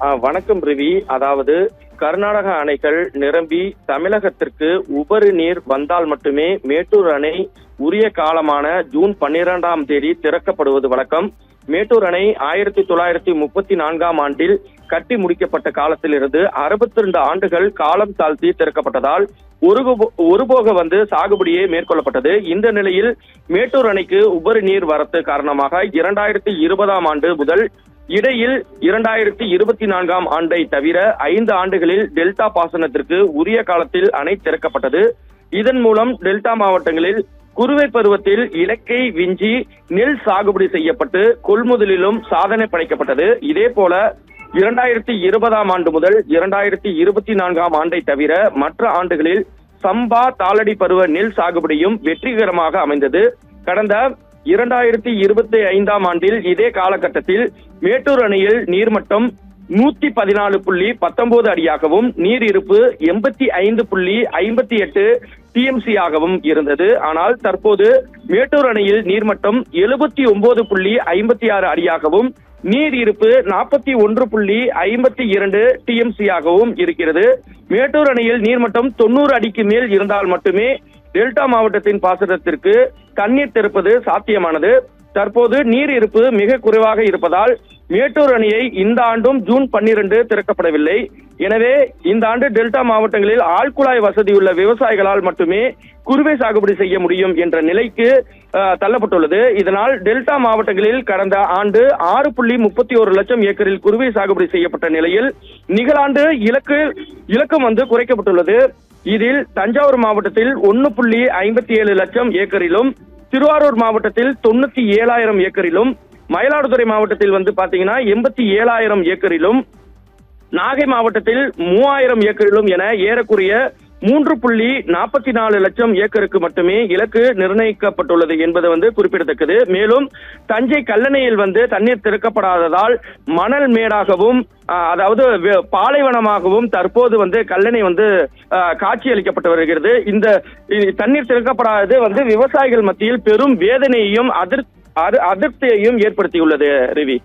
வணக்கம் ரிவி. அதாவது கர்நாடக அணைகள் நிரம்பி தமிழகத்திற்கு உபரி நீர் வந்தால் மட்டுமே மேட்டூர் அணை உரிய காலமான ஜூன் 12ஆம் தேதி திறக்கப்படுவது வழக்கம். மேட்டூர் அணை 1934ஆம் ஆண்டில் கட்டி முடிக்கப்பட்ட காலத்திலிருந்து 62 ஆண்டுகள் காலம் தாழ்த்தி திறக்கப்பட்டதால் ஒருபோக சாகுபடியே மேற்கொள்ளப்பட்டது. இந்த நிலையில் மேட்டூர் அணைக்கு உபரி நீர் வரத்து காரணமாக 2020ஆம் ஆண்டு முதல் இடையில் 2024ஆம் ஆண்டை தவிர 5 ஆண்டுகளில் டெல்டா பாசனத்திற்கு உரிய காலத்தில் அணை திறக்கப்பட்டது. இதன் மூலம் டெல்டா மாவட்டங்களில் குறுவை பருவத்தில் இலக்கை விஞ்சி நெல் சாகுபடி செய்யப்பட்டு கொள்முதலிலும் சாதனை படைக்கப்பட்டது. இதே போல 2020ஆம் ஆண்டு முதல் 2024ஆம் ஆண்டை தவிர மற்ற ஆண்டுகளில் சம்பா தாளடி பருவ நெல் சாகுபடியும் வெற்றிகரமாக அமைந்தது. கடந்த 2025ஆம் ஆண்டில் இதே காலகட்டத்தில் மேட்டூர் அணையில் நீர்மட்டம் 114.19 அடியாகவும் நீர் இருப்பு 85.58 TMC ஆகவும் இருந்தது. ஆனால் தற்போது மேட்டூர் அணையில் நீர்மட்டம் 79.56 அடியாகவும் நீர் இருப்பு 41.52 TMC ஆகவும் இருக்கிறது. மேட்டூர் அணையில் நீர்மட்டம் 90 அடிக்கு மேல் இருந்தால் மட்டுமே டெல்டா மாவட்டத்தின் பாசனத்திற்கு தண்ணீர் திறப்பது சாத்தியமானது. தற்போது நீர் இருப்பு மிக குறைவாக இருப்பதால் மேட்டூர் அணையை இந்த ஆண்டும் ஜூன் 12 திறக்கப்படவில்லை. எனவே இந்த ஆண்டு டெல்டா மாவட்டங்களில் ஆழ்குழாய் வசதியுள்ள விவசாயிகளால் மட்டுமே குறுவை சாகுபடி செய்ய முடியும் என்ற நிலைக்கு தள்ளப்பட்டுள்ளது. இதனால் டெல்டா மாவட்டங்களில் கடந்த ஆண்டு 6.31 லட்சம் ஏக்கரில் குறுவை சாகுபடி செய்யப்பட்ட நிலையில் நிகழாண்டு இலக்கம் குறைக்கப்பட்டுள்ளது. இதில் தஞ்சாவூர் மாவட்டத்தில் 1.57 லட்சம் ஏக்கரிலும், திருவாரூர் மாவட்டத்தில் 97,000 ஏக்கரிலும், மயிலாடுதுறை மாவட்டத்தில் பாத்தீங்கன்னா 87,000 ஏக்கரிலும், நாகை மாவட்டத்தில் 3,000 ஏக்கரிலும் என ஏறக்குறைய 3.44 லட்சம் ஏக்கருக்கு மட்டுமே இலக்கு நிர்ணயிக்கப்பட்டுள்ளது என்பது குறிப்பிடத்தக்கது. மேலும் தஞ்சை கல்லணையில் தண்ணீர் திறக்கப்படாததால் மணல் மேடாகவும் அதாவது பாலைவனமாகவும் தற்போது கல்லணை காட்சி அளிக்கப்பட்டு வருகிறது. இந்த தண்ணீர் திறக்கப்படாதது விவசாயிகள் மத்தியில் பெரும் வேதனையையும் அதிருப்தியையும் ஏற்படுத்தியுள்ளது. ரிவி.